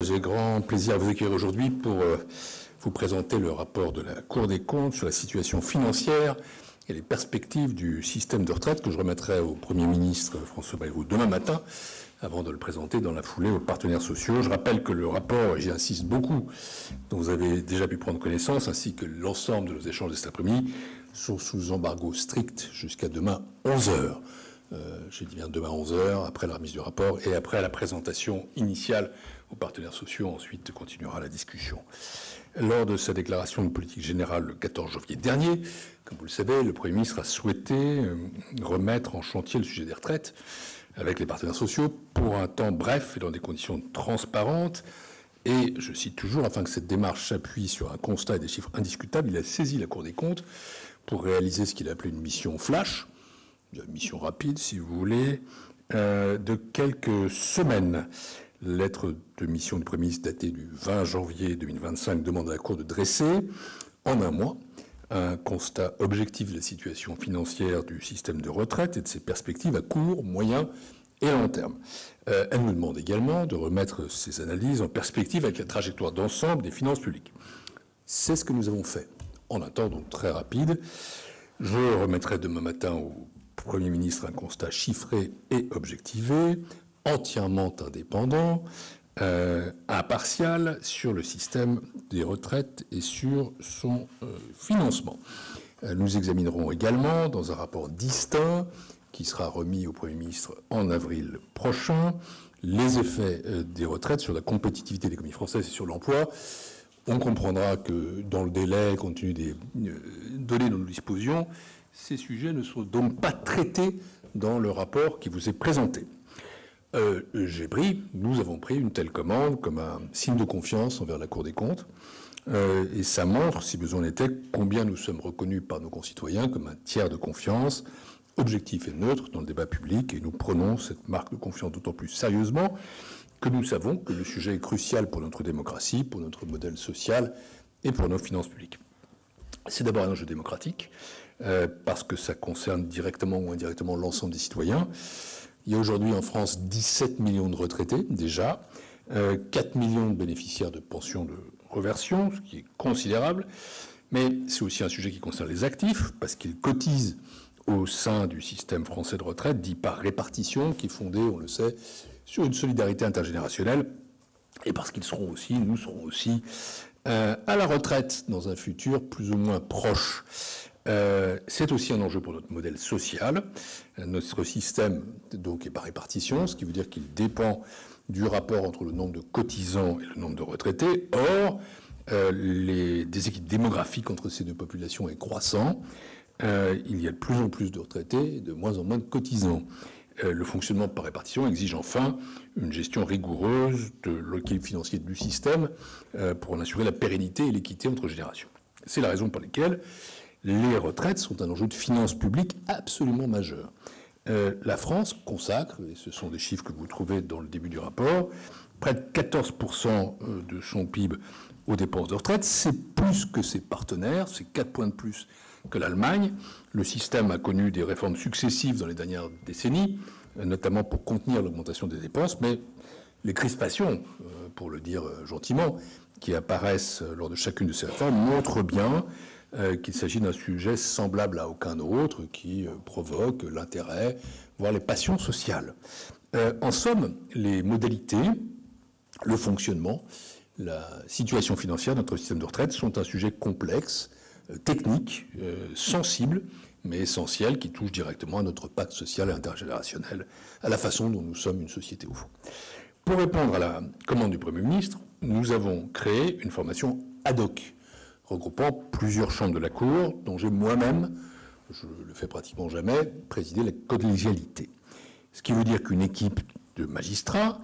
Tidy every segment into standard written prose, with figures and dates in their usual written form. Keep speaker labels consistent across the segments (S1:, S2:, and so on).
S1: J'ai grand plaisir à vous accueillir aujourd'hui pour vous présenter le rapport de la Cour des comptes sur la situation financière et les perspectives du système de retraite que je remettrai au Premier ministre François Bayrou demain matin, avant de le présenter dans la foulée aux partenaires sociaux. Je rappelle que le rapport, et j'y insiste beaucoup, dont vous avez déjà pu prendre connaissance, ainsi que l'ensemble de nos échanges de cet après-midi, sont sous embargo strict jusqu'à demain 11h. J'ai dit bien demain 11h, après la remise du rapport et après la présentation initiale aux partenaires sociaux. Ensuite, continuera la discussion. Lors de sa déclaration de politique générale le 14 janvier dernier, comme vous le savez, le Premier ministre a souhaité remettre en chantier le sujet des retraites avec les partenaires sociaux pour un temps bref et dans des conditions transparentes. Et, je cite toujours, afin que cette démarche s'appuie sur un constat et des chiffres indiscutables, il a saisi la Cour des comptes pour réaliser ce qu'il a appelé une mission flash, une mission rapide si vous voulez, de quelques semaines. Lettre de mission du Premier ministre datée du 20 janvier 2025 demande à la Cour de dresser, en un mois, un constat objectif de la situation financière du système de retraite et de ses perspectives à court, moyen et long terme. Elle nous demande également de remettre ces analyses en perspective avec la trajectoire d'ensemble des finances publiques. C'est ce que nous avons fait en un temps donc très rapide. Je remettrai demain matin au Premier ministre un constat chiffré et objectivé, entièrement indépendant, impartial sur le système des retraites et sur son financement. Nous examinerons également, dans un rapport distinct, qui sera remis au Premier ministre en avril prochain, les effets des retraites sur la compétitivité de l'économie française et sur l'emploi. On comprendra que, dans le délai, compte tenu des données dont nous disposions, ces sujets ne sont donc pas traités dans le rapport qui vous est présenté. Nous avons pris une telle commande comme un signe de confiance envers la Cour des comptes, et ça montre, si besoin était, combien nous sommes reconnus par nos concitoyens comme un tiers de confiance, objectif et neutre dans le débat public, et nous prenons cette marque de confiance d'autant plus sérieusement que nous savons que le sujet est crucial pour notre démocratie, pour notre modèle social et pour nos finances publiques. C'est d'abord un enjeu démocratique, parce que ça concerne directement ou indirectement l'ensemble des citoyens. Il y a aujourd'hui en France 17 millions de retraités déjà, 4 millions de bénéficiaires de pensions de reversion, ce qui est considérable, mais c'est aussi un sujet qui concerne les actifs, parce qu'ils cotisent au sein du système français de retraite, dit par répartition, qui est fondé, on le sait, sur une solidarité intergénérationnelle, et parce qu'ils seront aussi, nous serons aussi, à la retraite dans un futur plus ou moins proche. C'est aussi un enjeu pour notre modèle social. Notre système donc est par répartition, ce qui veut dire qu'il dépend du rapport entre le nombre de cotisants et le nombre de retraités. Or, les déséquilibres démographiques entre ces deux populations est croissant. Il y a de plus en plus de retraités et de moins en moins de cotisants. Le fonctionnement par répartition exige enfin une gestion rigoureuse de l'équilibre financier du système pour en assurer la pérennité et l'équité entre générations. C'est la raison pour laquelle les retraites sont un enjeu de finances publiques absolument majeur. La France consacre, et ce sont des chiffres que vous trouvez dans le début du rapport, près de 14% de son PIB aux dépenses de retraite. C'est plus que ses partenaires, c'est 4 points de plus que l'Allemagne. Le système a connu des réformes successives dans les dernières décennies, notamment pour contenir l'augmentation des dépenses, mais les crispations, pour le dire gentiment, qui apparaissent lors de chacune de ces réformes montrent bien qu'il s'agit d'un sujet semblable à aucun autre, qui provoque l'intérêt, voire les passions sociales. En somme, les modalités, le fonctionnement, la situation financière de notre système de retraite sont un sujet complexe, technique, sensible, mais essentiel, qui touche directement à notre pacte social et intergénérationnel, à la façon dont nous sommes une société au fond. Pour répondre à la commande du Premier ministre, nous avons créé une formation ad hoc, regroupant plusieurs chambres de la Cour, dont j'ai moi-même, je le fais pratiquement jamais, présidé la collégialité. Ce qui veut dire qu'une équipe de magistrats,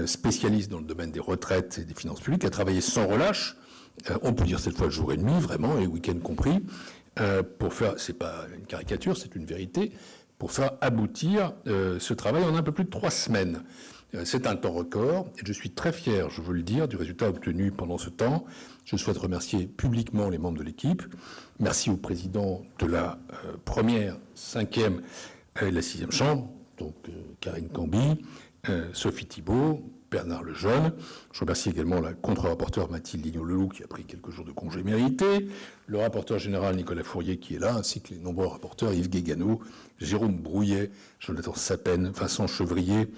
S1: spécialistes dans le domaine des retraites et des finances publiques, a travaillé sans relâche, on peut dire cette fois jour et nuit, vraiment, et week-end compris, pour faire, c'est pas une caricature, c'est une vérité, pour faire aboutir ce travail en un peu plus de 3 semaines. C'est un temps record, et je suis très fier, je veux le dire, du résultat obtenu pendant ce temps. Je souhaite remercier publiquement les membres de l'équipe. Merci au président de la première, 5e et la 6e chambre, donc Karine Camby, Sophie Thibault, Bernard Lejeune. Je remercie également la contre-rapporteure Mathilde Lignot-Leloup qui a pris quelques jours de congé mérité, le rapporteur général Nicolas Fourier qui est là, ainsi que les nombreux rapporteurs Yves Guégano, Jérôme Brouillet, Jonathan Sapen, Vincent Chevrier,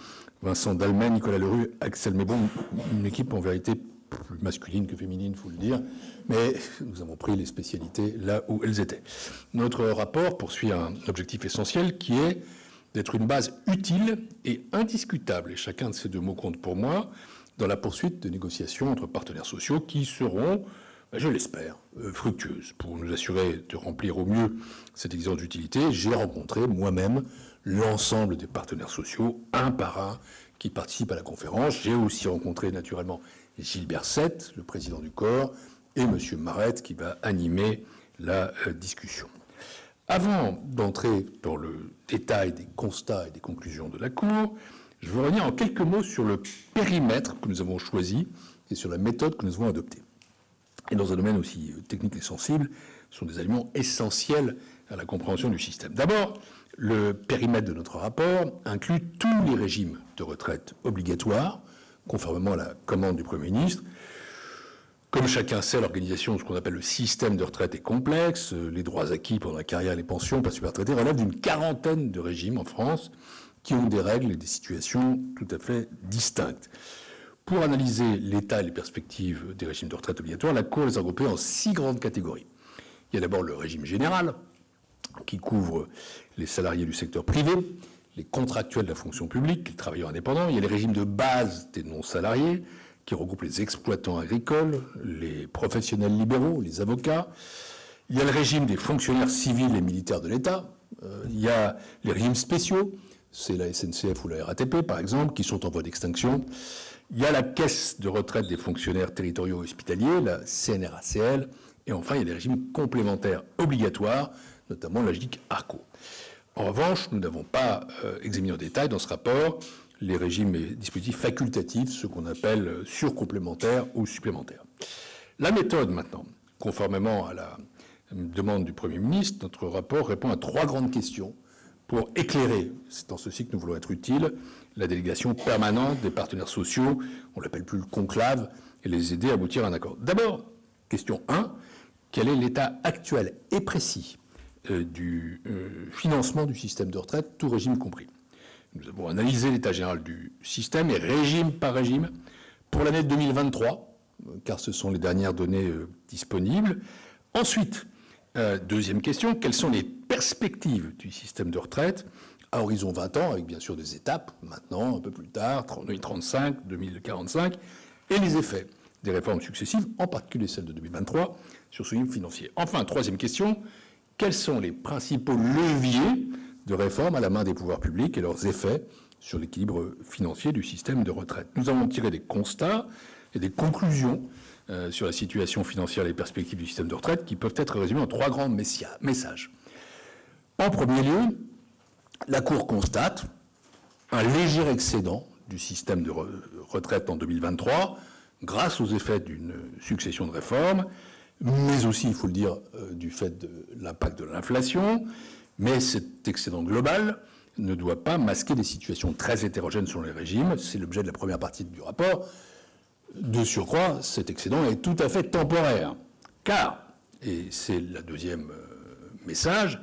S1: Vincent Dalmen, Nicolas Lerue, Axel Mébon, une équipe en vérité plus masculine que féminine, il faut le dire, mais nous avons pris les spécialités là où elles étaient. Notre rapport poursuit un objectif essentiel qui est d'être une base utile et indiscutable, et chacun de ces deux mots compte pour moi, dans la poursuite de négociations entre partenaires sociaux qui seront, je l'espère, fructueuses. Pour nous assurer de remplir au mieux cette exigence d'utilité, j'ai rencontré moi-même l'ensemble des partenaires sociaux, un par un, qui participent à la conférence. J'ai aussi rencontré naturellement Gilbert Sett, le président du corps, et M. Marette, qui va animer la discussion. Avant d'entrer dans le détail des constats et des conclusions de la Cour, je veux revenir en quelques mots sur le périmètre que nous avons choisi et sur la méthode que nous avons adoptée. Et dans un domaine aussi technique et sensible, ce sont des éléments essentiels à la compréhension du système. D'abord, le périmètre de notre rapport inclut tous les régimes de retraite obligatoires, conformément à la commande du Premier ministre. Comme chacun sait, l'organisation de ce qu'on appelle le système de retraite est complexe. Les droits acquis pendant la carrière et les pensions par super retraités relèvent d'une quarantaine de régimes en France qui ont des règles et des situations tout à fait distinctes. Pour analyser l'état et les perspectives des régimes de retraite obligatoires, la Cour les a regroupés en 6 grandes catégories. Il y a d'abord le régime général, qui couvre les salariés du secteur privé, les contractuels de la fonction publique, les travailleurs indépendants. Il y a les régimes de base des non-salariés, qui regroupent les exploitants agricoles, les professionnels libéraux, les avocats. Il y a le régime des fonctionnaires civils et militaires de l'État. Il y a les régimes spéciaux, c'est la SNCF ou la RATP, par exemple, qui sont en voie d'extinction. Il y a la caisse de retraite des fonctionnaires territoriaux hospitaliers, la CNRACL. Et enfin, il y a les régimes complémentaires obligatoires, notamment l'AGIC-ARCO. En revanche, nous n'avons pas examiné en détail dans ce rapport les régimes et dispositifs facultatifs, ce qu'on appelle surcomplémentaires ou supplémentaires. La méthode, maintenant, conformément à la demande du Premier ministre, notre rapport répond à 3 grandes questions pour éclairer, c'est en ceci que nous voulons être utiles, la délégation permanente des partenaires sociaux, on ne l'appelle plus le conclave, et les aider à aboutir à un accord. D'abord, question 1, quel est l'état actuel et précis du financement du système de retraite, tout régime compris? Nous avons analysé l'état général du système et régime par régime pour l'année 2023, car ce sont les dernières données disponibles. Ensuite, deuxième question, quelles sont les perspectives du système de retraite à horizon 20 ans, avec bien sûr des étapes, maintenant, un peu plus tard, 2035, 2045, et les effets des réformes successives, en particulier celle de 2023, sur ce régime financier. Enfin, troisième question, quels sont les principaux leviers de réforme à la main des pouvoirs publics et leurs effets sur l'équilibre financier du système de retraite? Nous avons tiré des constats et des conclusions sur la situation financière et les perspectives du système de retraite qui peuvent être résumés en 3 grands messages. En premier lieu, la Cour constate un léger excédent du système de retraite en 2023 grâce aux effets d'une succession de réformes, mais aussi, il faut le dire, du fait de l'impact de l'inflation. Mais cet excédent global ne doit pas masquer des situations très hétérogènes selon les régimes. C'est l'objet de la première partie du rapport. De surcroît, cet excédent est tout à fait temporaire. Car, et c'est le deuxième message,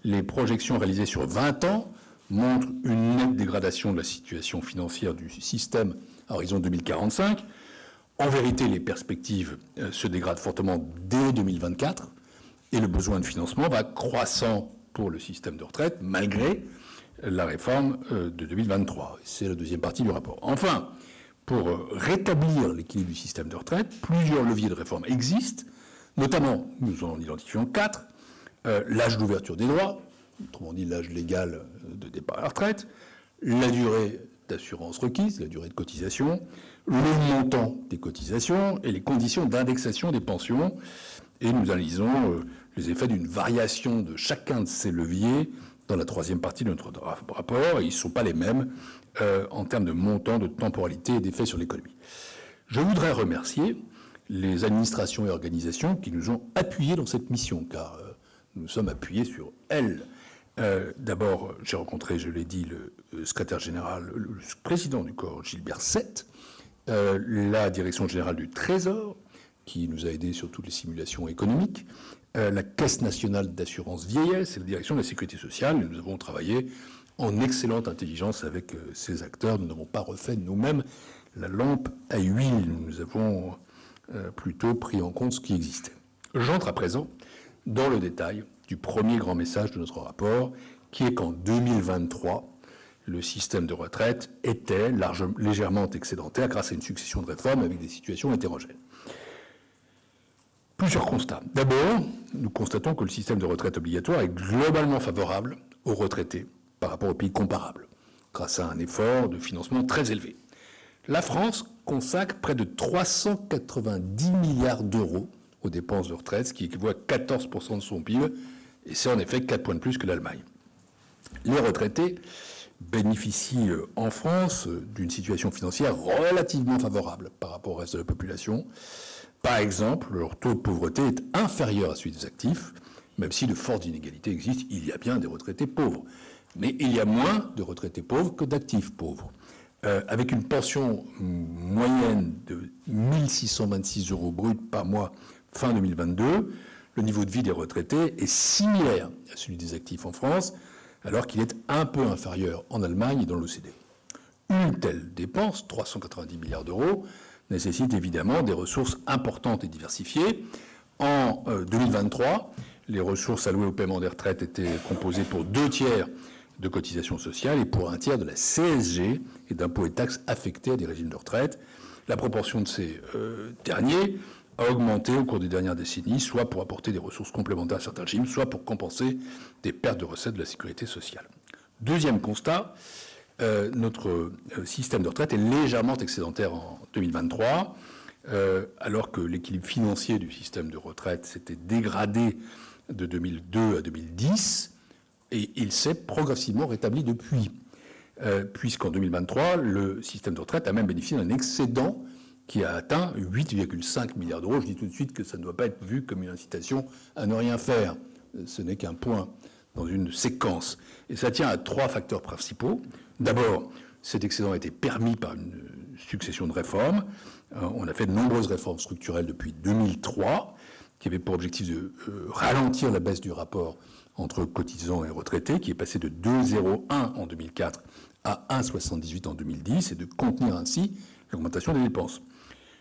S1: les projections réalisées sur 20 ans montrent une nette dégradation de la situation financière du système à horizon 2045. En vérité, les perspectives se dégradent fortement dès 2024 et le besoin de financement va croissant pour le système de retraite, malgré la réforme de 2023. C'est la deuxième partie du rapport. Enfin, pour rétablir l'équilibre du système de retraite, plusieurs leviers de réforme existent, notamment, nous en identifions 4, l'âge d'ouverture des droits, autrement dit l'âge légal de départ à la retraite, la durée d'assurance requise, la durée de cotisation, le montant des cotisations et les conditions d'indexation des pensions. Et nous analysons les effets d'une variation de chacun de ces leviers dans la troisième partie de notre rapport, et ils ne sont pas les mêmes en termes de montant, de temporalité et d'effets sur l'économie. Je voudrais remercier les administrations et organisations qui nous ont appuyés dans cette mission, car nous sommes appuyés sur elles. D'abord, j'ai rencontré, je l'ai dit, le secrétaire général, le président du corps, Gilbert Sett, la direction générale du Trésor, qui nous a aidés sur toutes les simulations économiques, la Caisse nationale d'assurance vieillesse et la direction de la sécurité sociale. Et nous avons travaillé en excellente intelligence avec ces acteurs. Nous n'avons pas refait nous-mêmes la lampe à huile. Nous avons plutôt pris en compte ce qui existait. J'entre à présent dans le détail du premier grand message de notre rapport, qui est qu'en 2023, le système de retraite était légèrement excédentaire grâce à une succession de réformes avec des situations hétérogènes. Plusieurs constats. D'abord, nous constatons que le système de retraite obligatoire est globalement favorable aux retraités par rapport aux pays comparables, grâce à un effort de financement très élevé. La France consacre près de 390 milliards d'euros aux dépenses de retraite, ce qui équivaut à 14% de son PIB, et c'est en effet 4 points de plus que l'Allemagne. Les retraités bénéficient en France d'une situation financière relativement favorable par rapport au reste de la population. Par exemple, leur taux de pauvreté est inférieur à celui des actifs, même si de fortes inégalités existent. Il y a bien des retraités pauvres, mais il y a moins de retraités pauvres que d'actifs pauvres. Avec une pension moyenne de 1 626 € brut par mois fin 2022, le niveau de vie des retraités est similaire à celui des actifs en France, alors qu'il est un peu inférieur en Allemagne et dans l'OCDE. Une telle dépense, 390 milliards d'euros, nécessite évidemment des ressources importantes et diversifiées. En 2023, les ressources allouées au paiement des retraites étaient composées pour 2/3 de cotisations sociales et pour 1/3 de la CSG et d'impôts et taxes affectés à des régimes de retraite. La proportion de ces derniers a augmenté au cours des dernières décennies, soit pour apporter des ressources complémentaires à certains régimes, soit pour compenser des pertes de recettes de la sécurité sociale. Deuxième constat, notre système de retraite est légèrement excédentaire en 2023, alors que l'équilibre financier du système de retraite s'était dégradé de 2002 à 2010, et il s'est progressivement rétabli depuis, puisqu'en 2023, le système de retraite a même bénéficié d'un excédent qui a atteint 8,5 milliards d'euros. Je dis tout de suite que ça ne doit pas être vu comme une incitation à ne rien faire. Ce n'est qu'un point dans une séquence. Et ça tient à 3 facteurs principaux. D'abord, cet excédent a été permis par une succession de réformes. On a fait de nombreuses réformes structurelles depuis 2003, qui avaient pour objectif de ralentir la baisse du rapport entre cotisants et retraités, qui est passé de 2,01 en 2004 à 1,78 en 2010, et de contenir ainsi l'augmentation des dépenses.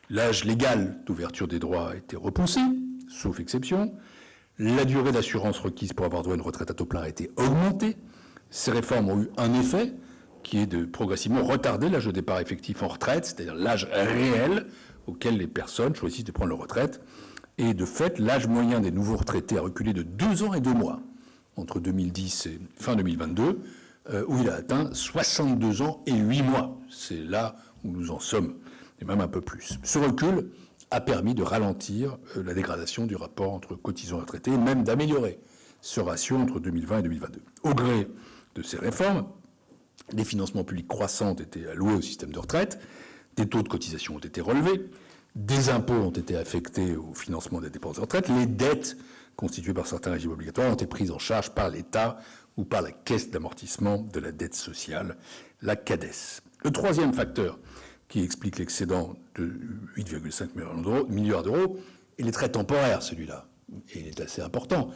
S1: L'âge légal d'ouverture des droits a été repoussé, sauf exception. La durée d'assurance requise pour avoir droit à une retraite à taux plein a été augmentée. Ces réformes ont eu un effet qui est de progressivement retarder l'âge de départ effectif en retraite, c'est-à-dire l'âge réel auquel les personnes choisissent de prendre leur retraite. Et de fait, l'âge moyen des nouveaux retraités a reculé de 2 ans et 2 mois entre 2010 et fin 2022, où il a atteint 62 ans et 8 mois. C'est là où nous en sommes, et même un peu plus. Ce recul a permis de ralentir la dégradation du rapport entre cotisants et retraités, et même d'améliorer ce ratio entre 2020 et 2022. Au gré de ces réformes, des financements publics croissants ont été alloués au système de retraite, des taux de cotisation ont été relevés, des impôts ont été affectés au financement des dépenses de retraite, les dettes constituées par certains régimes obligatoires ont été prises en charge par l'État ou par la Caisse d'amortissement de la dette sociale, la CADES. Le troisième facteur qui explique l'excédent de 8,5 milliards d'euros, il est très temporaire celui-là, et il est assez important.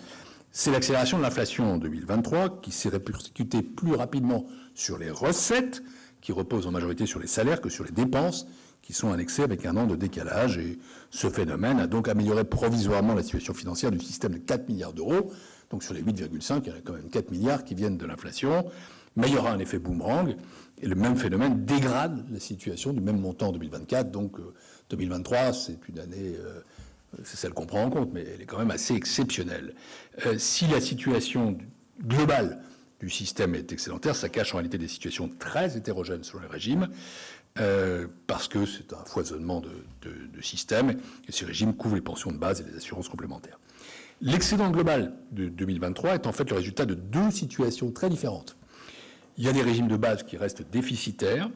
S1: C'est l'accélération de l'inflation en 2023 qui s'est répercutée plus rapidement sur les recettes, qui reposent en majorité sur les salaires, que sur les dépenses, qui sont annexées avec un an de décalage. Et ce phénomène a donc amélioré provisoirement la situation financière du système de 4 milliards d'euros. Donc sur les 8,5, il y en a quand même 4 milliards qui viennent de l'inflation. Mais il y aura un effet boomerang, et le même phénomène dégrade la situation du même montant en 2024. Donc 2023, c'est une année... c'est celle qu'on prend en compte, mais elle est quand même assez exceptionnelle. Si la situation globale du système est excédentaire, ça cache en réalité des situations très hétérogènes selon les régimes, parce que c'est un foisonnement de systèmes, et ces régimes couvrent les pensions de base et les assurances complémentaires. L'excédent global de 2023 est en fait le résultat de 2 situations très différentes. Il y a des régimes de base qui restent déficitaires,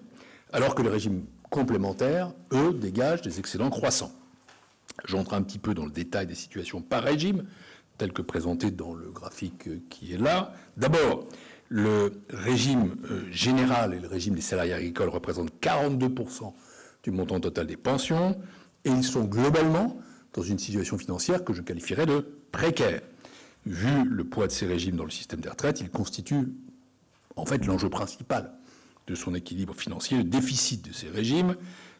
S1: alors que les régimes complémentaires, eux, dégagent des excédents croissants. J'entre un petit peu dans le détail des situations par régime. tel que présenté dans le graphique qui est là. D'abord, le régime général et le régime des salariés agricoles représentent 42% du montant total des pensions, et ils sont globalement dans une situation financière que je qualifierais de précaire. Vu le poids de ces régimes dans le système des retraites, ils constituent en fait l'enjeu principal de son équilibre financier. Le déficit de ces régimes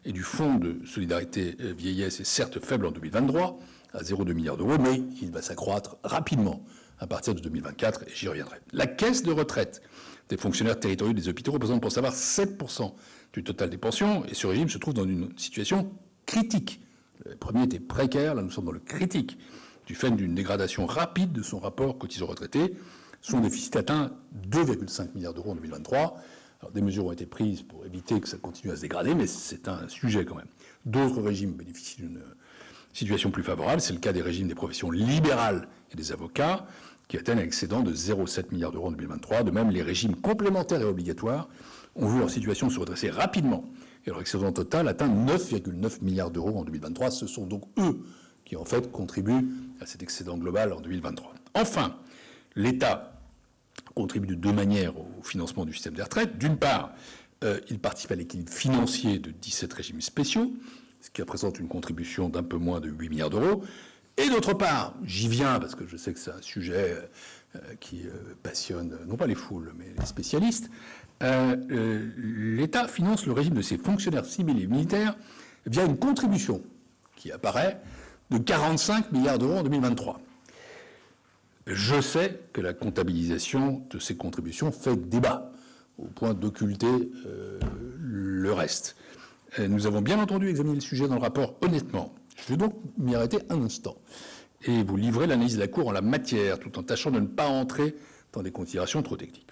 S1: et du Fonds de solidarité vieillesse est certes faible en 2023, à 0,2 milliard d'euros, mais il va s'accroître rapidement à partir de 2024, et j'y reviendrai. La caisse de retraite des fonctionnaires territoriaux des hôpitaux représente pour savoir 7% du total des pensions, et ce régime se trouve dans une situation critique. Le premier était précaire, là nous sommes dans le critique, du fait d'une dégradation rapide de son rapport cotisant-retraité. Son déficit atteint 2,5 milliards d'euros en 2023. Alors, des mesures ont été prises pour éviter que ça continue à se dégrader, mais c'est un sujet quand même. D'autres régimes bénéficient d'une situation plus favorable. C'est le cas des régimes des professions libérales et des avocats, qui atteignent un excédent de 0,7 milliards d'euros en 2023. De même, les régimes complémentaires et obligatoires ont vu leur situation se redresser rapidement, et leur excédent total atteint 9,9 milliards d'euros en 2023. Ce sont donc eux qui, en fait, contribuent à cet excédent global en 2023. Enfin, l'État contribue de deux manières au financement du système des retraites. D'une part, il participe à l'équilibre financier de 17 régimes spéciaux, ce qui représente une contribution d'un peu moins de 8 milliards d'euros. Et d'autre part, j'y viens parce que je sais que c'est un sujet qui passionne non pas les foules, mais les spécialistes, l'État finance le régime de ses fonctionnaires civils et militaires via une contribution qui apparaît de 45 milliards d'euros en 2023. Je sais que la comptabilisation de ces contributions fait débat, au point d'occulter le reste. Nous avons bien entendu examiné le sujet dans le rapport honnêtement. Je vais donc m'y arrêter un instant et vous livrer l'analyse de la Cour en la matière, tout en tâchant de ne pas entrer dans des considérations trop techniques.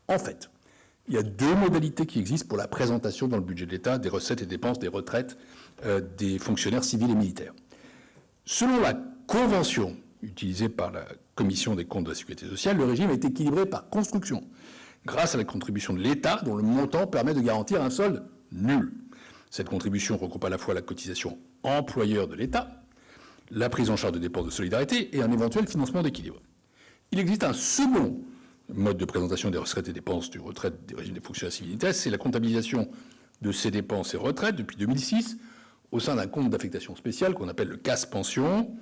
S1: En fait, il y a deux modalités qui existent pour la présentation dans le budget de l'État des recettes et dépenses des retraites des fonctionnaires civils et militaires. Selon la convention utilisée par la Commission des comptes de la Sécurité sociale, le régime est équilibré par construction, grâce à la contribution de l'État, dont le montant permet de garantir un solde nul. Cette contribution regroupe à la fois la cotisation employeur de l'État, la prise en charge de dépenses de solidarité et un éventuel financement d'équilibre. Il existe un second mode de présentation des recettes et dépenses du retraite des régimes des fonctionnaires civils et militaires, c'est la comptabilisation de ces dépenses et retraites depuis 2006 au sein d'un compte d'affectation spéciale qu'on appelle le CAS Pension.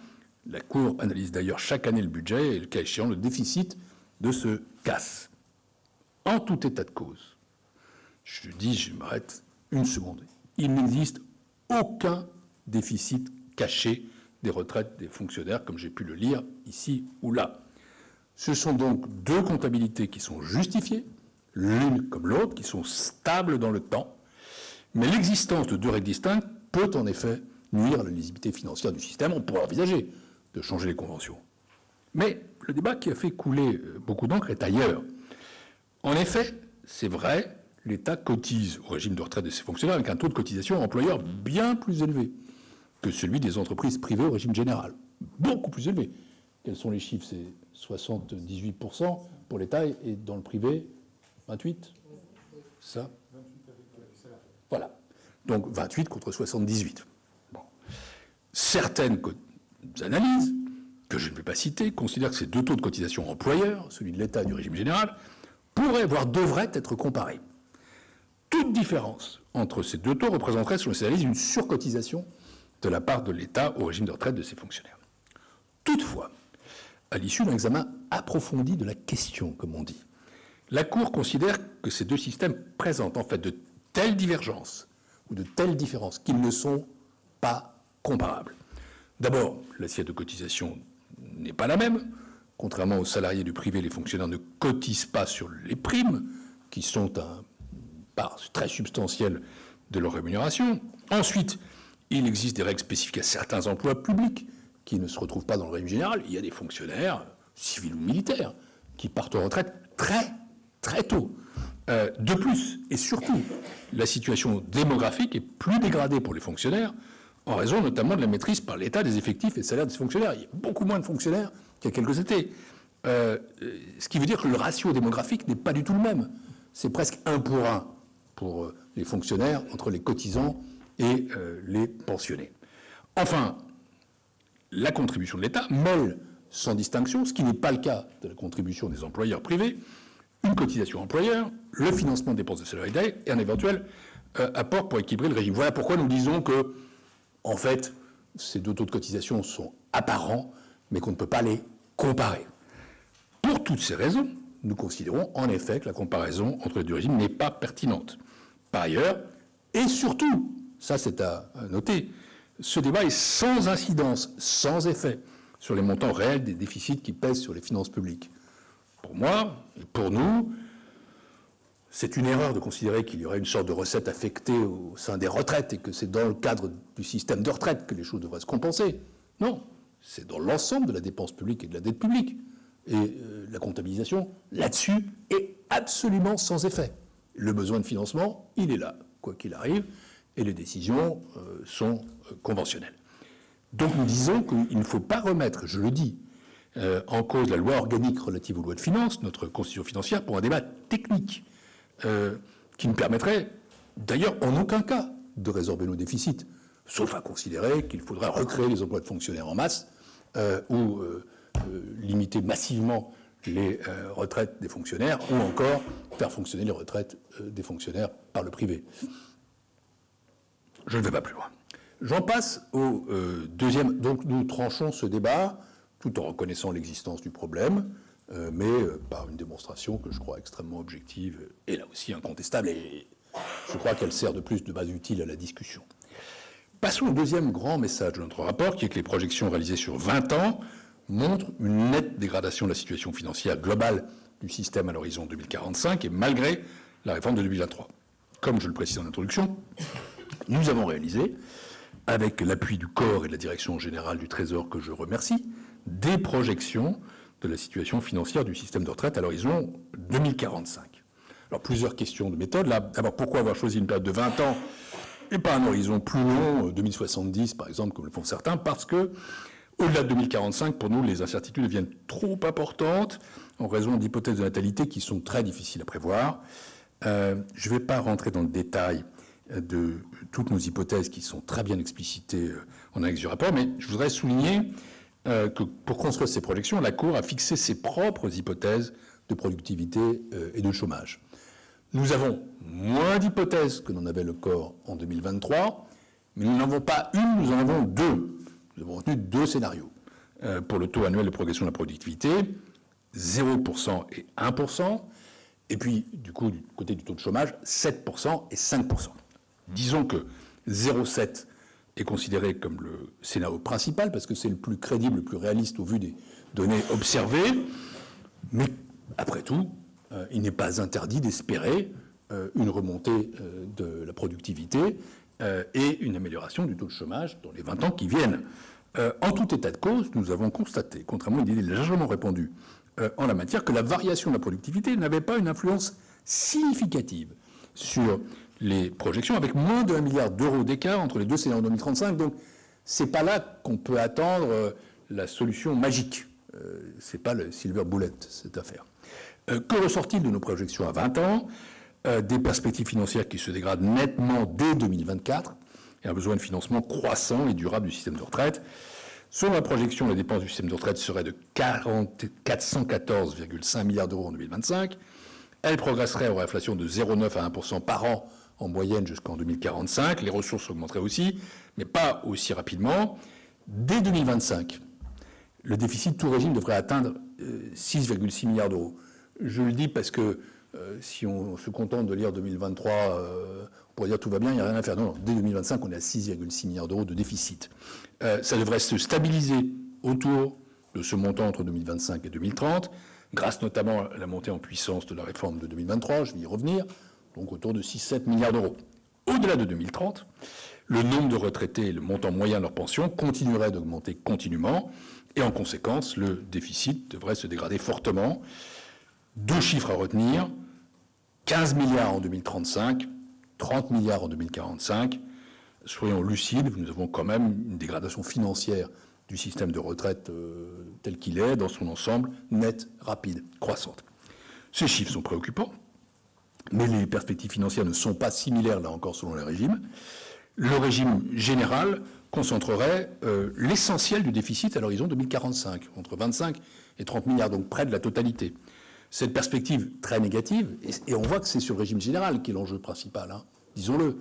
S1: La Cour analyse d'ailleurs chaque année le budget et, le cas échéant, le déficit de ce CAS. En tout état de cause, je m'arrête une seconde, il n'existe aucun déficit caché des retraites des fonctionnaires, comme j'ai pu le lire ici ou là. Ce sont donc deux comptabilités qui sont justifiées, l'une comme l'autre, qui sont stables dans le temps, mais l'existence de deux règles distinctes peut en effet nuire à la lisibilité financière du système. On pourrait envisager de changer les conventions. Mais le débat qui a fait couler beaucoup d'encre est ailleurs. En effet, c'est vrai, l'État cotise au régime de retraite de ses fonctionnaires avec un taux de cotisation employeur bien plus élevé que celui des entreprises privées au régime général. Beaucoup plus élevé. Quels sont les chiffres? C'est 78% pour l'État et dans le privé, 28%. Ça? Voilà. Donc 28 contre 78. Bon. Certaines analyses, que je ne vais pas citer, considèrent que ces deux taux de cotisation employeur, celui de l'État et du régime général, pourraient, voire devraient être comparés. Toute différence entre ces deux taux représenterait, selon ces analyses, une surcotisation de la part de l'État au régime de retraite de ses fonctionnaires. Toutefois, à l'issue d'un examen approfondi de la question, comme on dit, la Cour considère que ces deux systèmes présentent en fait de telles divergences ou de telles différences qu'ils ne sont pas comparables. D'abord, l'assiette de cotisation n'est pas la même. Contrairement aux salariés du privé, les fonctionnaires ne cotisent pas sur les primes, qui sont une part très substantielle de leur rémunération. Ensuite, il existe des règles spécifiques à certains emplois publics qui ne se retrouvent pas dans le régime général. Il y a des fonctionnaires, civils ou militaires, qui partent en retraite très, très tôt. De plus, et surtout, la situation démographique est plus dégradée pour les fonctionnaires, en raison notamment de la maîtrise par l'État des effectifs et des salaires des fonctionnaires. Il y a beaucoup moins de fonctionnaires qu'il y a quelques années. Ce qui veut dire que le ratio démographique n'est pas du tout le même. C'est presque 1 pour 1 pour les fonctionnaires entre les cotisants et les pensionnés. Enfin, la contribution de l'État mêle sans distinction, ce qui n'est pas le cas de la contribution des employeurs privés, une cotisation employeur, le financement des dépenses de solidarité et un éventuel apport pour équilibrer le régime. Voilà pourquoi nous disons que, en fait, ces deux taux de cotisation sont apparents, mais qu'on ne peut pas les comparer. Pour toutes ces raisons, nous considérons en effet que la comparaison entre les deux régimes n'est pas pertinente. Par ailleurs, et surtout, ça c'est à noter, ce débat est sans incidence, sans effet sur les montants réels des déficits qui pèsent sur les finances publiques. Pour moi, et pour nous, c'est une erreur de considérer qu'il y aurait une sorte de recette affectée au sein des retraites et que c'est dans le cadre du système de retraite que les choses devraient se compenser. Non, c'est dans l'ensemble de la dépense publique et de la dette publique. Et la comptabilisation, là-dessus, est absolument sans effet. Le besoin de financement, il est là, quoi qu'il arrive, et les décisions sont conventionnelles. Donc nous disons qu'il ne faut pas remettre, je le dis, en cause la loi organique relative aux lois de finances, notre constitution financière, pour un débat technique qui ne permettrait d'ailleurs en aucun cas de résorber nos déficits, sauf à considérer qu'il faudrait recréer les emplois de fonctionnaires en masse ou limiter massivement les retraites des fonctionnaires ou encore faire fonctionner les retraites des fonctionnaires par le privé. Je ne vais pas plus loin. J'en passe au deuxième. Donc nous tranchons ce débat tout en reconnaissant l'existence du problème, mais par une démonstration que je crois extrêmement objective et là aussi incontestable, et je crois qu'elle sert de plus de base utile à la discussion. Passons au deuxième grand message de notre rapport, qui est que les projections réalisées sur 20 ans montrent une nette dégradation de la situation financière globale du système à l'horizon 2045, et malgré la réforme de 2023. Comme je le précise en introduction, nous avons réalisé, avec l'appui du corps et de la direction générale du Trésor que je remercie, des projections de la situation financière du système de retraite à l'horizon 2045. Alors, plusieurs questions de méthode. Là, d'abord, pourquoi avoir choisi une période de 20 ans et pas un horizon plus long, 2070 par exemple, comme le font certains, parce que, au-delà de 2045, pour nous, les incertitudes deviennent trop importantes en raison d'hypothèses de natalité qui sont très difficiles à prévoir. Je ne vais pas rentrer dans le détail de toutes nos hypothèses qui sont très bien explicitées en annexe du rapport, mais je voudrais souligner que pour construire ces projections, la Cour a fixé ses propres hypothèses de productivité et de chômage. Nous avons moins d'hypothèses que n'en avait le corps en 2023, mais nous n'en avons pas une, nous en avons deux. Nous avons retenu deux scénarios. Pour le taux annuel de progression de la productivité, 0% et 1%, et puis, du coup, du côté du taux de chômage, 7% et 5%. Disons que 0,7 est considéré comme le scénario principal, parce que c'est le plus crédible, le plus réaliste au vu des données observées, mais après tout, il n'est pas interdit d'espérer une remontée de la productivité et une amélioration du taux de chômage dans les 20 ans qui viennent. En tout état de cause, nous avons constaté, contrairement à une idée largement répandue en la matière, que la variation de la productivité n'avait pas une influence significative sur les projections, avec moins de 1 milliard d'euros d'écart entre les deux scénarios 2035. Donc, c'est pas là qu'on peut attendre la solution magique. C'est pas le silver bullet, cette affaire. Que ressort-il de nos projections à 20 ans? Des perspectives financières qui se dégradent nettement dès 2024 et un besoin de financement croissant et durable du système de retraite. Selon la projection, les dépenses du système de retraite seraient de 414,5 milliards d'euros en 2025. Elles progresseraient aux inflation de 0,9 à 1% par an en moyenne jusqu'en 2045. Les ressources augmenteraient aussi, mais pas aussi rapidement. Dès 2025, le déficit tout régime devrait atteindre 6,6 milliards d'euros. Je le dis parce que si on se contente de lire 2023, on pourrait dire tout va bien, il n'y a rien à faire. Non, dès 2025, on est à 6,6 milliards d'euros de déficit. Ça devrait se stabiliser autour de ce montant entre 2025 et 2030, grâce notamment à la montée en puissance de la réforme de 2023, je vais y revenir, donc autour de 6-7 milliards d'euros. Au-delà de 2030, le nombre de retraités et le montant moyen de leur pension continueraient d'augmenter continuellement, et en conséquence, le déficit devrait se dégrader fortement. Deux chiffres à retenir, 15 milliards en 2035, 30 milliards en 2045. Soyons lucides, nous avons quand même une dégradation financière du système de retraite tel qu'il est, dans son ensemble, nette, rapide, croissante. Ces chiffres sont préoccupants, mais les perspectives financières ne sont pas similaires, là encore, selon les régimes. Le régime général concentrerait l'essentiel du déficit à l'horizon 2045, entre 25 et 30 milliards, donc près de la totalité. Cette perspective très négative, et on voit que c'est sur le régime général qui est l'enjeu principal, hein, disons-le,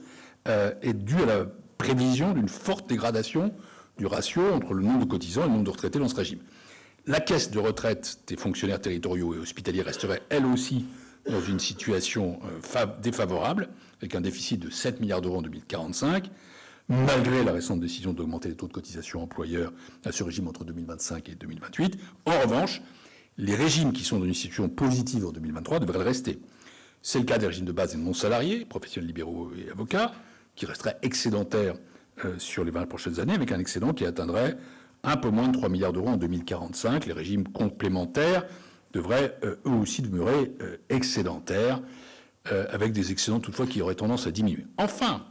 S1: est due à la prévision d'une forte dégradation du ratio entre le nombre de cotisants et le nombre de retraités dans ce régime. La caisse de retraite des fonctionnaires territoriaux et hospitaliers resterait elle aussi dans une situation défavorable, avec un déficit de 7 milliards d'euros en 2045, malgré la récente décision d'augmenter les taux de cotisation employeurs à ce régime entre 2025 et 2028. En revanche, les régimes qui sont dans une situation positive en 2023 devraient le rester. C'est le cas des régimes de base et non salariés, professionnels libéraux et avocats, qui resteraient excédentaires sur les 20 prochaines années, avec un excédent qui atteindrait un peu moins de 3 milliards d'euros en 2045. Les régimes complémentaires devraient eux aussi demeurer excédentaires, avec des excédents toutefois qui auraient tendance à diminuer. Enfin,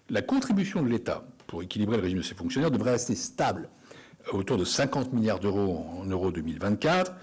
S1: la contribution de l'État pour équilibrer le régime de ses fonctionnaires devrait rester stable, autour de 50 milliards d'euros en euros 2024.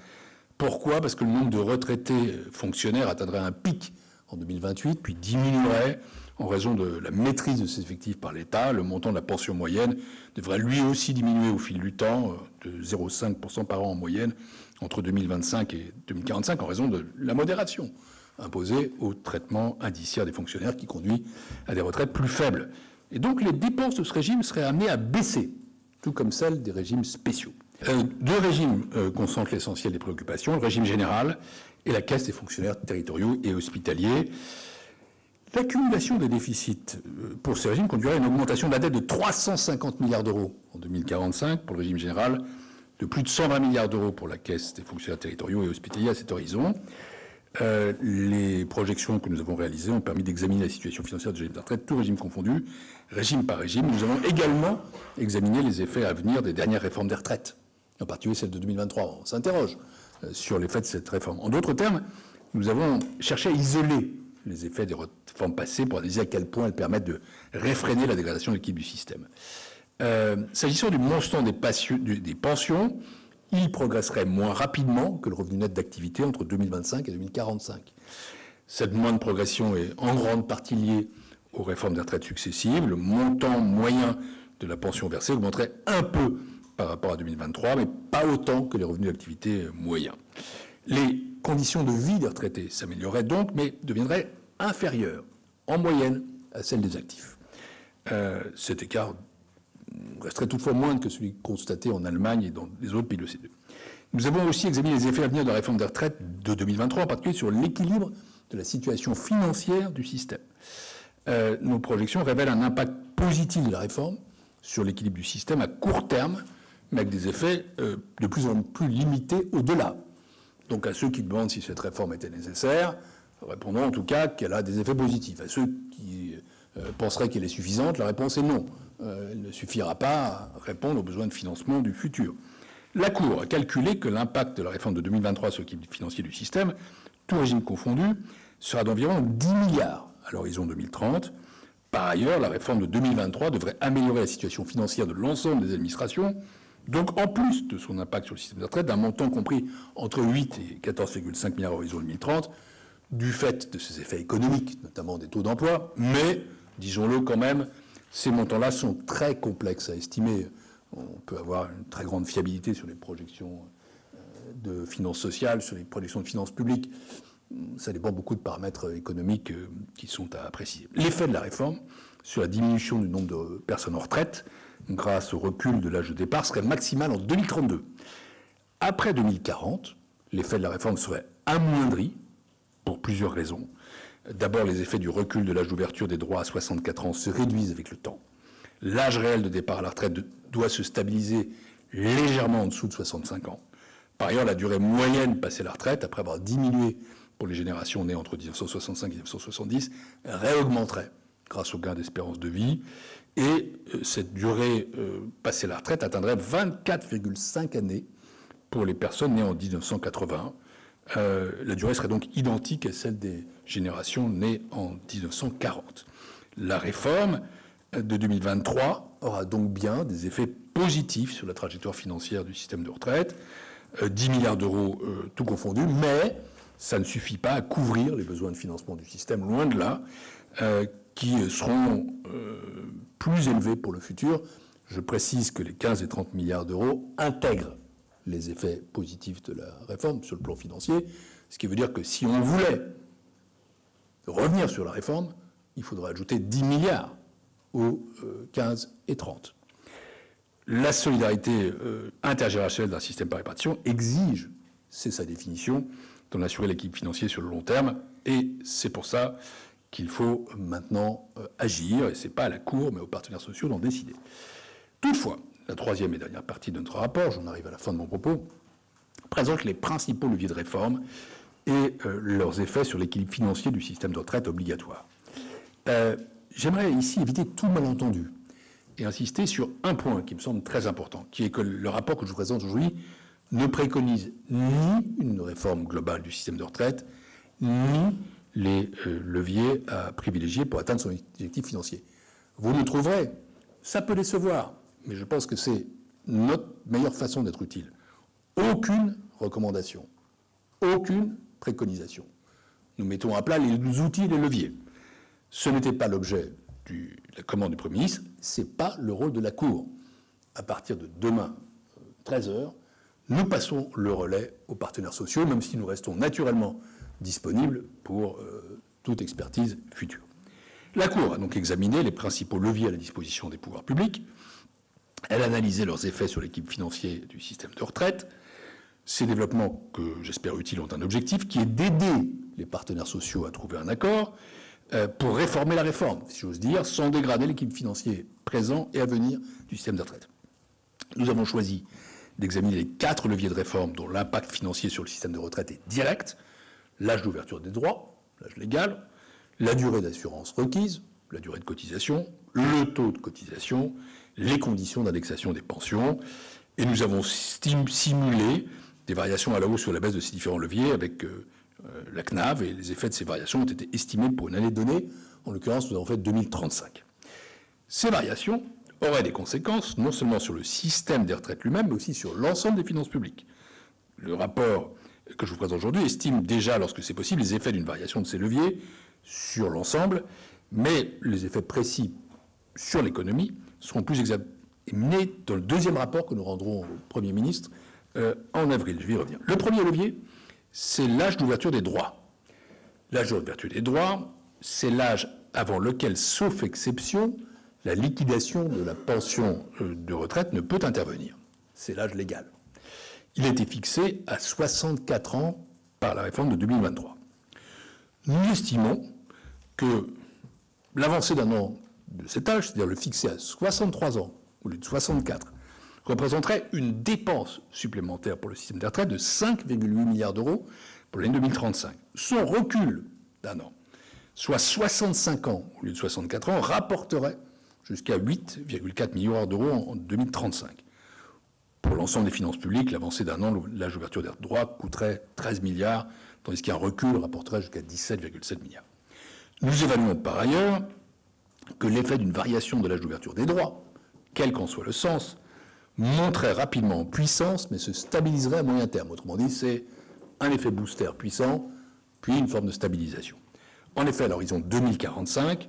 S1: Pourquoi ? Parce que le nombre de retraités fonctionnaires atteindrait un pic en 2028, puis diminuerait en raison de la maîtrise de ses effectifs par l'État. Le montant de la pension moyenne devrait lui aussi diminuer au fil du temps, de 0,5% par an en moyenne, entre 2025 et 2045, en raison de la modération imposée au traitement indiciaire des fonctionnaires qui conduit à des retraites plus faibles. Et donc les dépenses de ce régime seraient amenées à baisser, tout comme celles des régimes spéciaux. Deux régimes concentrent l'essentiel des préoccupations, le régime général et la caisse des fonctionnaires territoriaux et hospitaliers. L'accumulation des déficits pour ces régimes conduirait à une augmentation de la dette de 350 milliards d'euros en 2045 pour le régime général, de plus de 120 milliards d'euros pour la caisse des fonctionnaires territoriaux et hospitaliers à cet horizon. Les projections que nous avons réalisées ont permis d'examiner la situation financière du régime de retraite, tout régime confondu, régime par régime. Nous avons également examiné les effets à venir des dernières réformes des retraites, en particulier celle de 2023. On s'interroge sur l'effet de cette réforme. En d'autres termes, nous avons cherché à isoler les effets des réformes passées pour analyser à quel point elles permettent de réfréner la dégradation de l'équilibre du système. S'agissant du montant des pensions, il progresserait moins rapidement que le revenu net d'activité entre 2025 et 2045. Cette moindre progression est en grande partie liée aux réformes des retraites successives. Le montant moyen de la pension versée augmenterait un peu par rapport à 2023, mais pas autant que les revenus d'activité moyens. Les conditions de vie des retraités s'amélioreraient donc, mais deviendraient inférieures, en moyenne, à celles des actifs. Cet écart resterait toutefois moindre que celui constaté en Allemagne et dans les autres pays de l'OCDE. Nous avons aussi examiné les effets à venir de la réforme des retraites de 2023, en particulier sur l'équilibre de la situation financière du système. Nos projections révèlent un impact positif de la réforme sur l'équilibre du système à court terme, mais avec des effets de plus en plus limités au-delà. Donc à ceux qui demandent si cette réforme était nécessaire, répondons en tout cas qu'elle a des effets positifs. À ceux qui penseraient qu'elle est suffisante, la réponse est non. Elle ne suffira pas à répondre aux besoins de financement du futur. La Cour a calculé que l'impact de la réforme de 2023 sur l'équilibre financier du système, tout régime confondu, sera d'environ 10 milliards à l'horizon 2030. Par ailleurs, la réforme de 2023 devrait améliorer la situation financière de l'ensemble des administrations, donc en plus de son impact sur le système de retraite, d'un montant compris entre 8 et 14,5 milliards à l'horizon 2030, du fait de ses effets économiques, notamment des taux d'emploi, mais, disons-le quand même, ces montants-là sont très complexes à estimer. On peut avoir une très grande fiabilité sur les projections de finances sociales, sur les projections de finances publiques. Ça dépend beaucoup de paramètres économiques qui sont à préciser. L'effet de la réforme sur la diminution du nombre de personnes en retraite, grâce au recul de l'âge de départ, serait maximal en 2032. Après 2040, l'effet de la réforme serait amoindri pour plusieurs raisons. D'abord, les effets du recul de l'âge d'ouverture des droits à 64 ans se réduisent avec le temps. L'âge réel de départ à la retraite doit se stabiliser légèrement en dessous de 65 ans. Par ailleurs, la durée moyenne passée à la retraite, après avoir diminué pour les générations nées entre 1965 et 1970, réaugmenterait grâce au gain d'espérance de vie. Et cette durée passée à la retraite atteindrait 24,5 années pour les personnes nées en 1980. La durée serait donc identique à celle des générations nées en 1940. La réforme de 2023 aura donc bien des effets positifs sur la trajectoire financière du système de retraite, 10 milliards d'euros tout confondu, mais ça ne suffit pas à couvrir les besoins de financement du système, loin de là, qui seront plus élevés pour le futur, Je précise que les 15 et 30 milliards d'euros intègrent les effets positifs de la réforme sur le plan financier, ce qui veut dire que si on voulait revenir sur la réforme, il faudrait ajouter 10 milliards aux 15 et 30. La solidarité intergénérationnelle d'un système par répartition exige, c'est sa définition, d'en assurer l'équilibre financier sur le long terme, et c'est pour ça qu'il faut maintenant agir, et ce n'est pas à la Cour, mais aux partenaires sociaux d'en décider. Toutefois, la troisième et dernière partie de notre rapport, j'en arrive à la fin de mon propos, présente les principaux leviers de réforme et leurs effets sur l'équilibre financier du système de retraite obligatoire. J'aimerais ici éviter tout malentendu et insister sur un point qui me semble très important, qui est que le rapport que je vous présente aujourd'hui ne préconise ni une réforme globale du système de retraite, ni les leviers à privilégier pour atteindre son objectif financier. Vous le trouverez, ça peut décevoir, mais je pense que c'est notre meilleure façon d'être utile. Aucune recommandation, aucune préconisation. Nous mettons à plat les outils et les leviers. Ce n'était pas l'objet de la commande du Premier ministre, ce n'est pas le rôle de la Cour. À partir de demain, 13h, nous passons le relais aux partenaires sociaux, même si nous restons naturellement disponibles pour toute expertise future. La Cour a donc examiné les principaux leviers à la disposition des pouvoirs publics. Elle a analysé leurs effets sur l'équilibre financier du système de retraite. Ces développements, que j'espère utiles, ont un objectif qui est d'aider les partenaires sociaux à trouver un accord pour réformer la réforme, si j'ose dire, sans dégrader l'équilibre financier présent et à venir du système de retraite. Nous avons choisi d'examiner les 4 leviers de réforme dont l'impact financier sur le système de retraite est direct: l'âge d'ouverture des droits, l'âge légal, la durée d'assurance requise, la durée de cotisation, le taux de cotisation, les conditions d'indexation des pensions. Et nous avons simulé des variations à la hausse ou à la baisse de ces différents leviers avec la CNAV, et les effets de ces variations ont été estimés pour une année donnée. En l'occurrence, nous avons fait 2035. Ces variations auraient des conséquences non seulement sur le système des retraites lui-même, mais aussi sur l'ensemble des finances publiques. Le rapport que je vous présente aujourd'hui estime déjà, lorsque c'est possible, les effets d'une variation de ces leviers sur l'ensemble, mais les effets précis sur l'économie seront plus examinés dans le deuxième rapport que nous rendrons au Premier ministre en avril. Je vais y revenir. Le premier levier, c'est l'âge d'ouverture des droits. L'âge d'ouverture des droits, c'est l'âge avant lequel, sauf exception, la liquidation de la pension de retraite ne peut intervenir. C'est l'âge légal. Il a été fixé à 64 ans par la réforme de 2023. Nous estimons que l'avancée d'un an de cet âge, c'est-à-dire le fixer à 63 ans au lieu de 64, représenterait une dépense supplémentaire pour le système des retraites de 5,8 milliards d'euros pour l'année 2035. Son recul d'un an, soit 65 ans au lieu de 64 ans, rapporterait jusqu'à 8,4 milliards d'euros en 2035. Pour l'ensemble des finances publiques, l'avancée d'un an, l'âge d'ouverture des droits, coûterait 13 milliards, tandis qu'un recul rapporterait jusqu'à 17,7 milliards. Nous évaluons par ailleurs que l'effet d'une variation de l'âge d'ouverture des droits, quel qu'en soit le sens, monterait rapidement en puissance, mais se stabiliserait à moyen terme. Autrement dit, c'est un effet booster puissant, puis une forme de stabilisation. En effet, à l'horizon 2045,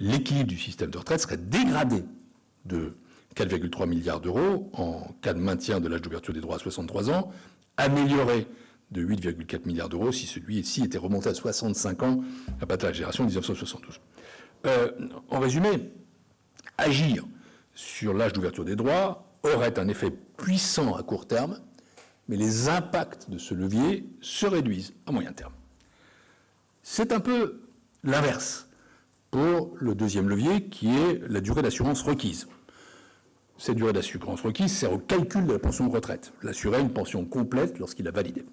S1: l'équilibre du système de retraite serait dégradé de 4,3 milliards d'euros en cas de maintien de l'âge d'ouverture des droits à 63 ans, amélioré de 8,4 milliards d'euros si celui-ci était remonté à 65 ans à partir de la génération de 1972. En résumé, agir sur l'âge d'ouverture des droits aurait un effet puissant à court terme, mais les impacts de ce levier se réduisent à moyen terme. C'est un peu l'inverse pour le deuxième levier, qui est la durée d'assurance requise. Cette durée d'assurance requise sert au calcul de la pension de retraite, l'assurer une pension complète lorsqu'il a validé.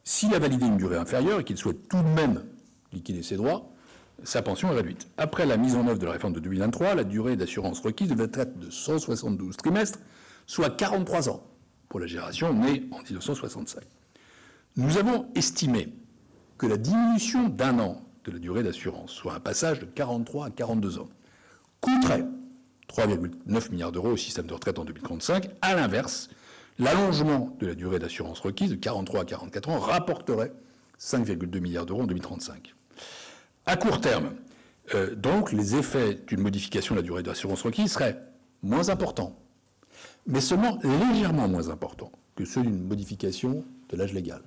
S1: S'il a validé une durée inférieure et qu'il souhaite tout de même liquider ses droits, sa pension est réduite. Après la mise en œuvre de la réforme de 2023, la durée d'assurance requise devait être de 172 trimestres, soit 43 ans pour la génération née en 1965. Nous avons estimé que la diminution d'un an de la durée d'assurance, soit un passage de 43 à 42 ans, coûterait 3,9 milliards d'euros au système de retraite en 2035. À l'inverse, l'allongement de la durée d'assurance requise de 43 à 44 ans rapporterait 5,2 milliards d'euros en 2035. À court terme, donc, les effets d'une modification de la durée d'assurance requise seraient moins importants, mais seulement légèrement moins importants que ceux d'une modification de l'âge légal.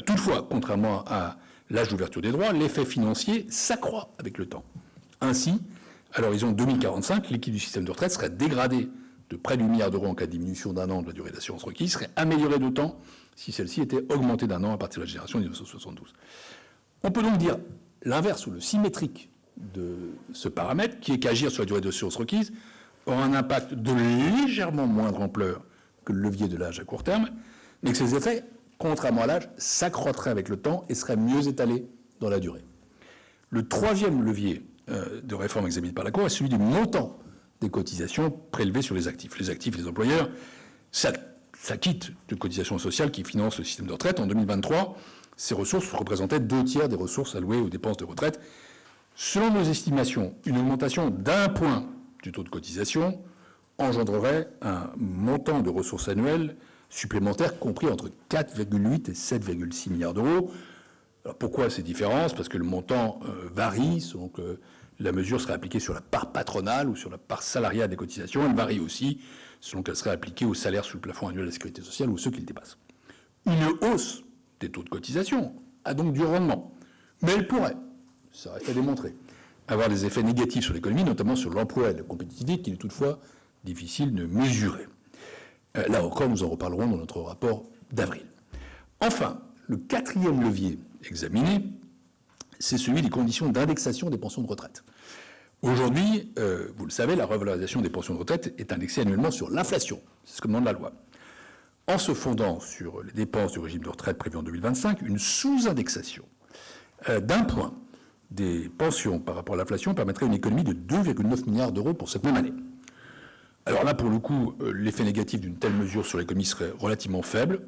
S1: Toutefois, contrairement à l'âge d'ouverture des droits, l'effet financier s'accroît avec le temps. Ainsi, à l'horizon 2045, l'équilibre du système de retraite serait dégradé de près d'1 milliard d'euros en cas de diminution d'1 an de la durée d'assurance requise, serait améliorée d'autant si celle-ci était augmentée d'1 an à partir de la génération 1972. On peut donc dire l'inverse ou le symétrique de ce paramètre, qui est qu'agir sur la durée d'assurance requise aura un impact de légèrement moindre ampleur que le levier de l'âge à court terme, mais que ces effets, contrairement à l'âge, s'accroîtraient avec le temps et seraient mieux étalés dans la durée. Le troisième levier de réforme examiné par la Cour est celui du montant des cotisations prélevées sur les actifs. Les actifs et les employeurs s'acquittent de cotisations sociales qui financent le système de retraite. En 2023, ces ressources représentaient 2/3 des ressources allouées aux dépenses de retraite. Selon nos estimations, une augmentation d'1 point du taux de cotisation engendrerait un montant de ressources annuelles supplémentaires compris entre 4,8 et 7,6 milliards d'euros. Alors pourquoi ces différences? Parce que le montant varie selon que la mesure serait appliquée sur la part patronale ou sur la part salariale des cotisations. Elle varie aussi selon qu'elle serait appliquée aux salaires sous le plafond annuel de la sécurité sociale ou ceux qui le dépassent. Une hausse des taux de cotisation a donc du rendement, mais elle pourrait, ça reste à démontrer, avoir des effets négatifs sur l'économie, notamment sur l'emploi et la compétitivité, qu'il est toutefois difficile de mesurer. Là encore, nous en reparlerons dans notre rapport d'avril. Enfin, le quatrième levier examiné, c'est celui des conditions d'indexation des pensions de retraite. Aujourd'hui, vous le savez, la revalorisation des pensions de retraite est indexée annuellement sur l'inflation. C'est ce que demande la loi. En se fondant sur les dépenses du régime de retraite prévu en 2025, une sous-indexation d'1 point des pensions par rapport à l'inflation permettrait une économie de 2,9 milliards d'euros pour cette même année. Alors là, pour le coup, l'effet négatif d'une telle mesure sur l'économie serait relativement faible,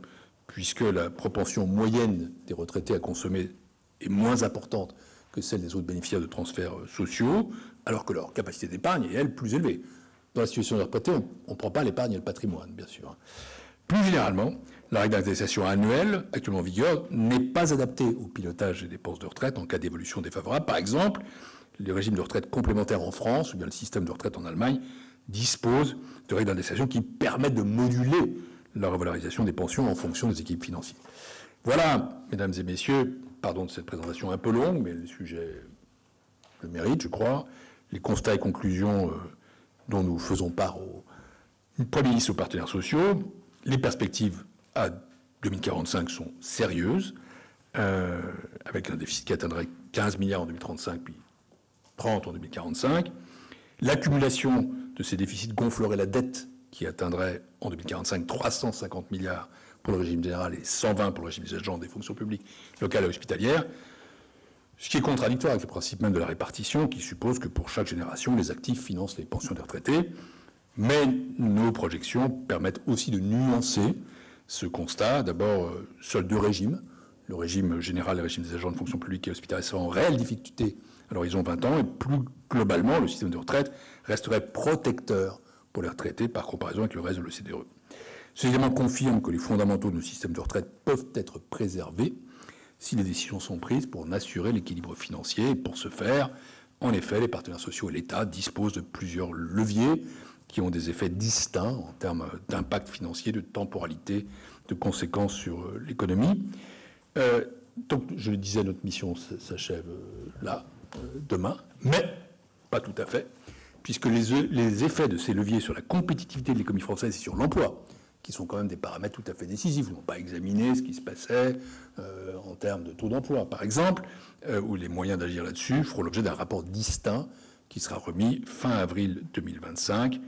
S1: puisque la propension moyenne des retraités à consommer est moins importante que celle des autres bénéficiaires de transferts sociaux, alors que leur capacité d'épargne est, elle, plus élevée. Dans la situation des retraités, on ne prend pas l'épargne et le patrimoine, bien sûr. Plus généralement, la règle d'indexation annuelle, actuellement en vigueur, n'est pas adaptée au pilotage des dépenses de retraite en cas d'évolution défavorable. Par exemple, les régimes de retraite complémentaires en France, ou bien le système de retraite en Allemagne, disposent de règles d'indexation qui permettent de moduler la revalorisation des pensions en fonction des équilibres financiers. Voilà, mesdames et messieurs, pardon de cette présentation un peu longue, mais le sujet le mérite, je crois. Les constats et conclusions dont nous faisons part au Premier ministre et aux partenaires sociaux. Les perspectives à 2045 sont sérieuses, avec un déficit qui atteindrait 15 milliards en 2035, puis 30 en 2045. L'accumulation de ces déficits gonflerait la dette qui atteindrait en 2045 350 milliards pour le régime général et 120 pour le régime des agents des fonctions publiques locales et hospitalières, ce qui est contradictoire avec le principe même de la répartition qui suppose que pour chaque génération, les actifs financent les pensions des retraités. Mais nos projections permettent aussi de nuancer ce constat. D'abord, seuls deux régimes, le régime général et le régime des agents de fonction publique et hospitalière, sont en réelle difficulté à l'horizon 20 ans, et plus globalement, le système de retraite resterait protecteur pour les retraités par comparaison avec le reste de l'OCDE. Ces éléments confirment que les fondamentaux de nos systèmes de retraite peuvent être préservés si les décisions sont prises pour en assurer l'équilibre financier. Et pour ce faire, en effet, les partenaires sociaux et l'État disposent de plusieurs leviers qui ont des effets distincts en termes d'impact financier, de temporalité, de conséquences sur l'économie. Donc, je le disais, notre mission s'achève là, demain, mais pas tout à fait, puisque les effets de ces leviers sur la compétitivité de l'économie française et sur l'emploi, qui sont quand même des paramètres tout à fait décisifs, nous n'avons pas examiné ce qui se passait en termes de taux d'emploi, par exemple, ou les moyens d'agir là-dessus, feront l'objet d'un rapport distinct qui sera remis fin avril 2025,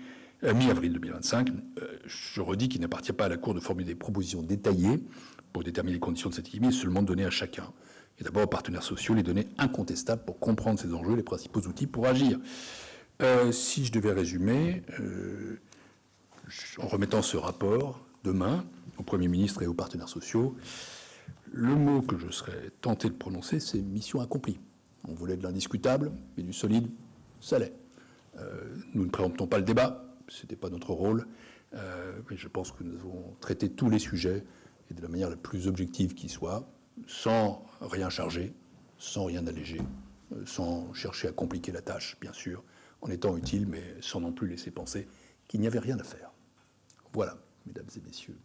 S1: mi-avril 2025. Je redis qu'il n'appartient pas à la Cour de formuler des propositions détaillées pour déterminer les conditions de cet équilibre, mais seulement de donner à chacun, et d'abord aux partenaires sociaux, les données incontestables pour comprendre ces enjeux, les principaux outils pour agir. Si je devais résumer, en remettant ce rapport demain au Premier ministre et aux partenaires sociaux, le mot que je serais tenté de prononcer, c'est mission accomplie. On voulait de l'indiscutable, mais du solide, ça l'est. Nous ne préemptons pas le débat, ce n'était pas notre rôle, mais je pense que nous avons traité tous les sujets et de la manière la plus objective qui soit, sans rien charger, sans rien alléger, sans chercher à compliquer la tâche, bien sûr, en étant utile, mais sans non plus laisser penser qu'il n'y avait rien à faire. Voilà, mesdames et messieurs.